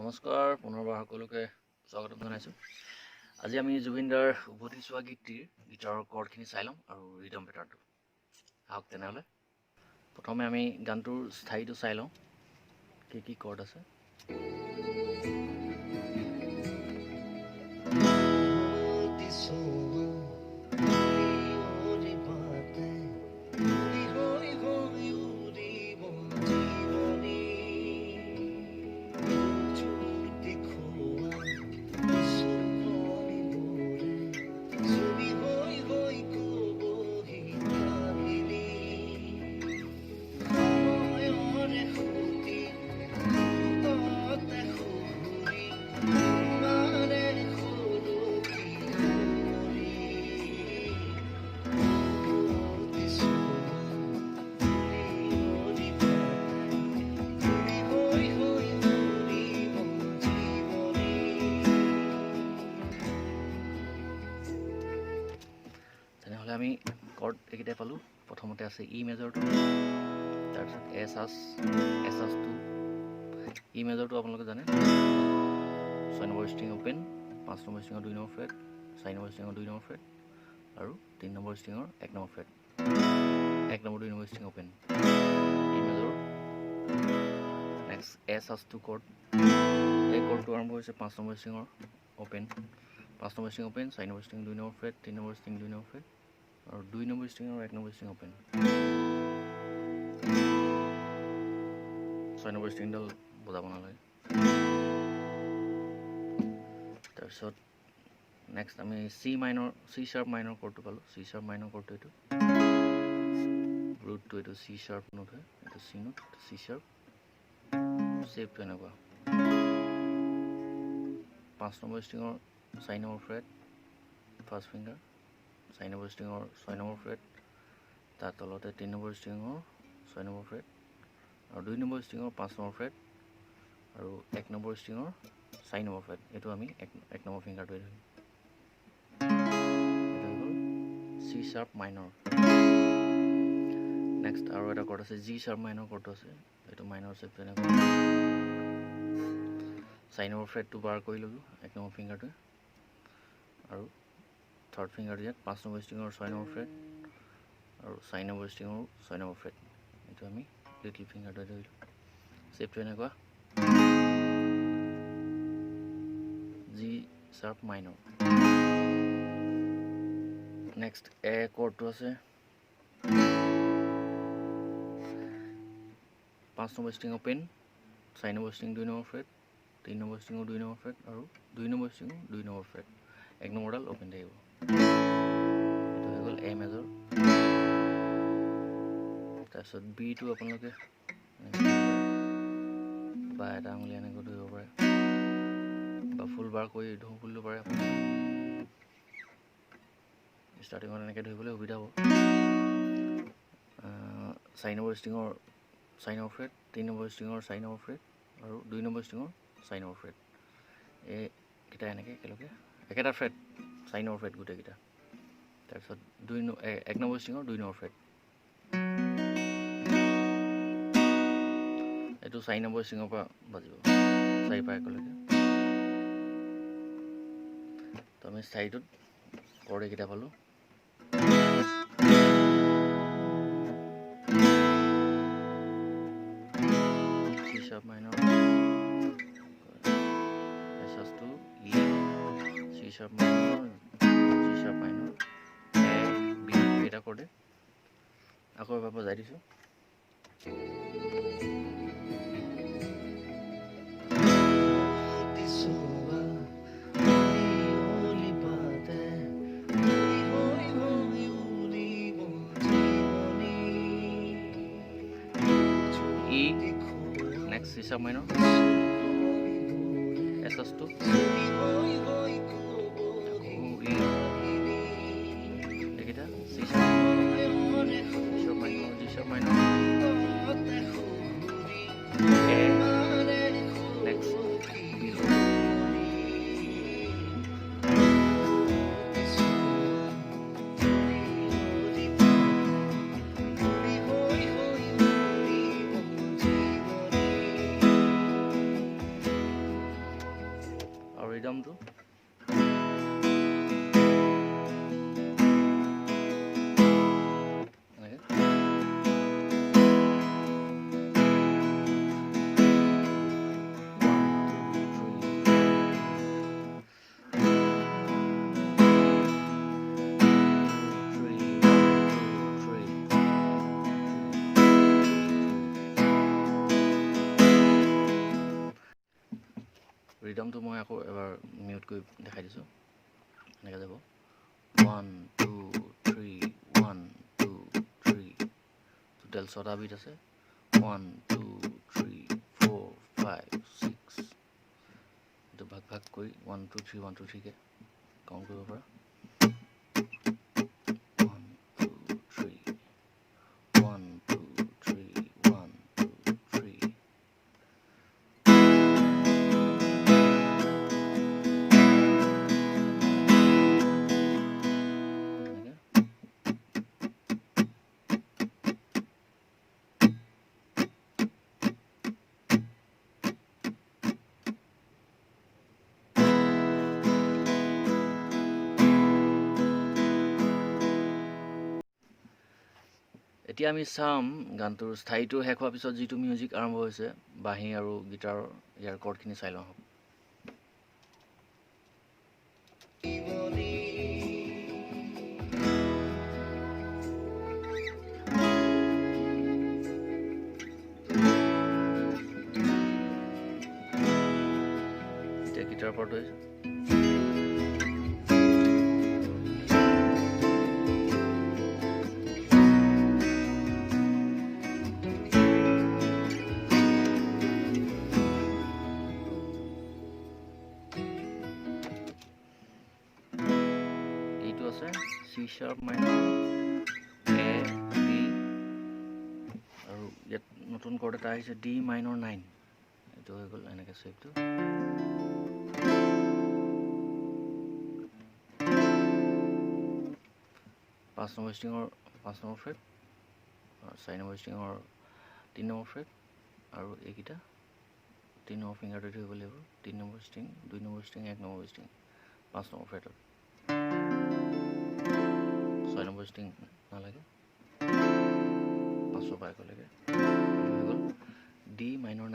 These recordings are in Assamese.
নমস্কাৰ পুনৰবাৰ সকলোকে স্বাগতম জনাইছোঁ। আজি আমি জুবিনদাৰ উভতি চোৱা গীটাৰৰ কৰ্ডখিনি চাই ল'ম আৰু ৰিদম পেটাৰ্ণটো। আহক তেনেহ'লে প্ৰথমে আমি গানটোৰ স্থায়ীটো চাই লওঁ, কি কৰ্ড আছে। তেনেহ'লে আমি কৰ্ড এইকেইটাই পালোঁ। প্ৰথমতে আছে ই মেজৰটো, তাৰপিছত এছ2। ই মেজৰটো আপোনালোকে জানে 6 নম্বৰ ষ্ট্ৰিং অ'পেন, 5 নম্বৰ ষ্ট্ৰিঙৰ 2 নম্বৰ ফ্ৰেট, 4 নম্বৰ ষ্ট্ৰিঙৰ 2 নম্বৰ ফ্ৰেট আৰু 3 নম্বৰ ষ্ট্ৰিঙৰ 1 number fret, 1 number 2 number string open, E major. Next এছ2 কৰ্ড, এই কৰ্ডটো আৰম্ভ হৈছে 5 নম্বৰ ষ্ট্ৰিঙৰ open, 5 number string open, 4 number string 2 number fret, 3 number string 2 number fret আৰু 2 নম্বৰ ষ্ট্ৰিং আৰু 1 নম্বৰ ষ্ট্ৰিং অ'পেন, 6 নম্বৰ ষ্ট্ৰিংডাল বজাব নালাগে। তাৰপিছত নেক্সট আমি চি শ্বাৰ্প মাইনৰ কৰ্ডটো পালোঁ। চি শ্বাৰ্প মাইনৰ কৰ্ডটো এইটো, ৰুটটো এইটো চি শ্বাৰ্প নোট হয়, এইটো চি নোট, চি শ্বাৰ্প, শেপটো এনেকুৱা। 5 নম্বৰ ষ্ট্ৰিঙৰ 4 number fret, first finger, 4 number ষ্ট্ৰিঙৰ 6 নম্বৰ ফ্ৰেট, তাৰ তলতে 3 নম্বৰ ষ্ট্ৰিঙৰ 6 নম্বৰ ফ্ৰেট আৰু 2 নম্বৰ ষ্ট্ৰিঙৰ 5 নম্বৰ ফ্ৰেট আৰু 1 নম্বৰ ষ্ট্ৰিঙৰ 4 নম্বৰ ফ্ৰেট। এইটো আমি 1 নম্বৰ ফিংগাৰটোৱে ধৰিম। এইটো হৈ গ'ল চি শ্বাৰ্প মাইনৰ। নেক্সট আৰু এটা কৰ্ড আছে জি শ্বাৰ্প মাইনৰ কৰ্ডটো আছে। এইটো মাইনৰ শেপটো এনেকুৱা। 4 নম্বৰ ফ্ৰেটটো বাৰ কৰি ল'লোঁ 1 নম্বৰ ফিংগাৰটোৱে আৰু থাৰ্ড ফিংগাৰটো ইয়াত 5 নম্বৰ ষ্ট্ৰিঙৰ 6 নম্বৰ ফ্ৰেট আৰু 4 নম্বৰ ষ্ট্ৰিঙৰ 6 নম্বৰ ফ্ৰেট। এইটো আমি লিটল ফিংগাৰটোৱে ধৰিলোঁ। শেপটো এনেকুৱা G sharp minor. Next A কৰ্ডটো আছে 5 number string open, 4 number string 2 number fret, 3 number ষ্ট্ৰিঙৰ 2 নম্বৰ ফ্ৰেট আৰু 2 নম্বৰ ষ্ট্ৰিঙৰ 2 নম্বৰ ফ্ৰেট, 1 নম্বৰডাল অ'পেন থাকিব। এইটো হৈ গ'ল এ মেজৰ। তাৰপিছত বিটো আপোনালোকে বা এটা আঙুলি এনেকৈ ধৰিব পাৰে বা ফুল বাৰ কৰি ধুও খুলিব পাৰে। আপুনি ষ্টাৰ্টিঙত এনেকৈ ধৰিবলৈ সুবিধা হ'ব। 4 নম্বৰ ষ্ট্ৰিঙৰ 4 নম্বৰ ফ্ৰেট, 3 নম্বৰ ষ্ট্ৰিঙৰ 4 নম্বৰ ফ্ৰেট আৰু 2 নম্বৰ ষ্ট্ৰিঙৰ 4 নম্বৰ ফ্ৰেট। এইকেইটা এনেকৈ একেলগে একেটা ফ্ৰেট 4 নম্বৰ ফ্ৰেট গোটেইকেইটা। তাৰপিছত 1 নম্বৰ ষ্ট্ৰিঙৰ 2 নম্বৰ ফ্ৰেট, এইটো 4 নম্বৰ ষ্ট্ৰিঙৰ পৰা বাজিব 4 পৰা একেলগে। তো আমি চাৰিটোত কৰ্ড এইকেইটা পালোঁ। চি শ্বাৰ্প মাইনৰ, এছ2, ই, C sharp minor, G sharp minor, এ, বি, এইকেইটা কৰ্ডে আকৌ এবাৰ বজাই দিছোঁ। ই, নেক্সট চি শ্বাৰ্প মাইনৰ, এছ2, এইকেইটা C sharp minor, G sharp minor, এ, নেক্সট বি। ৰিদমটো ৰিদমটো মই আকৌ এবাৰ মিউট কৰি দেখাই দিছোঁ এনেকৈ যাব 1 2 3 1 2 3 টোটেল 6টা বিট আছে 1 2 3 4 5 6 এইটো ভাগ ভাগ কৰি 1 2 3 1 2 3 কে কাউণ্ট কৰিব পৰা 1 2 3 1 2 3 1 2 3 এতিয়া আমি চাম গানটোৰ স্থায়ীটো শেষ হোৱাৰ পিছত যিটো মিউজিক আৰম্ভ হৈছে বাঁহী আৰু গীটাৰৰ ইয়াৰ কৰ্ডখিনি চাই লওঁ এতিয়া গীটাৰ পাৰ্ট হৈছে C sharp minor A B আৰু ইয়াত নতুন কৰ্ড এটা আহিছে D minor 9 এইটো হৈ গ'ল এনেকৈ চেপটো 5 নম্বৰ ষ্ট্ৰিঙৰ 5 নম্বৰ ফ্ৰেট আৰু 4 নম্বৰ ষ্ট্ৰিঙৰ 3 নম্বৰ ফ্ৰেট আৰু এইকেইটা 3 নম্বৰ ফিংগাৰটো ধৰিব লাগিব 3 number string 2 number string 1 number string 5 number ফ্ৰেটত 6 নম্বৰ ষ্ট্ৰিং নালাগে 500 পাই গ'লেগে হৈ গ'ল D minor 9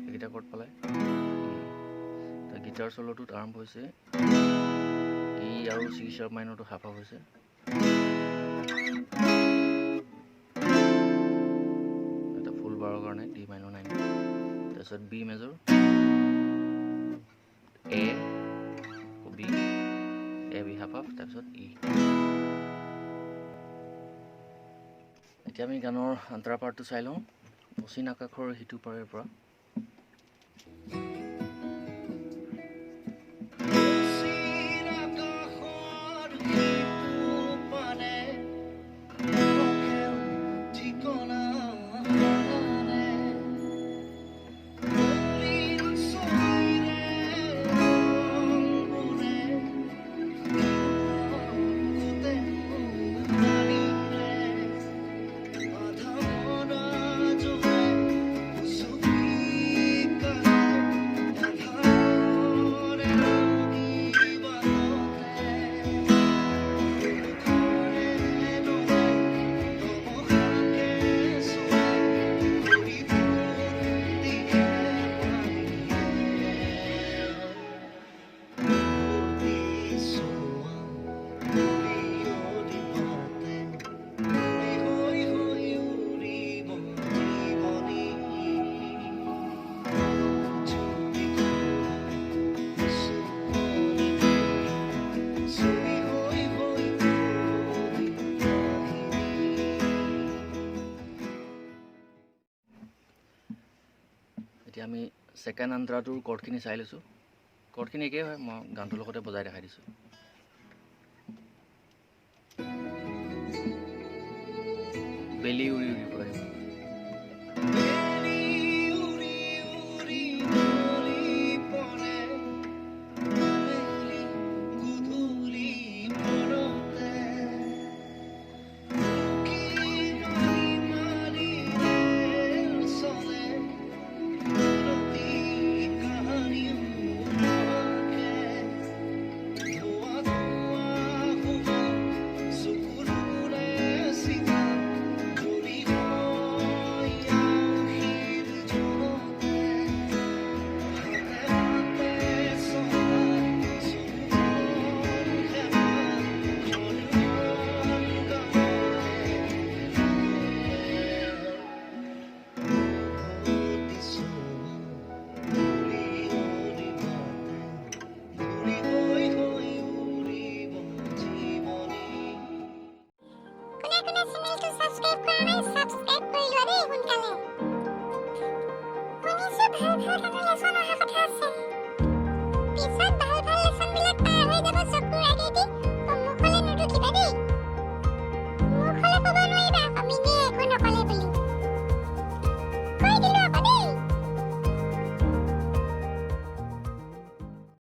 এইকেইটা কৰ্ড পালে গীটাৰ চলোটোত আৰম্ভ হৈছে ই আৰু C sharp মাইনৰটো হাফ হাফ হৈছে এটা ফুল বাৰৰ কাৰণে D minor 9 তাৰপিছত B major A B A B half half তাৰপিছত E এতিয়া আমি গানৰ আন্তৰা পাৰ্টটো চাই লওঁ অচিন আকাশৰ সিটো পাৰৰ পৰা এতিয়া আমি সেকেন্ড আন্ত্ৰাটোৰ কৰ্ডখিনি চাই লৈছোঁ কৰ্ডখিনি একেই হয় মই গানটোৰ লগতে বজাই দেখাই দিছোঁ বেলি উৰি উৰি পৰা চেনেলটো সাবস্ক্ৰাইব কৰা নাই সাবস্ক্ৰাইব কৰি লোৱা দেই সোনকালে শুনিছো ভাল ভাল লেসন অহা কথা আছে পিছত ভাল ভাল লেসনবিলাক পাৰ হৈ যাব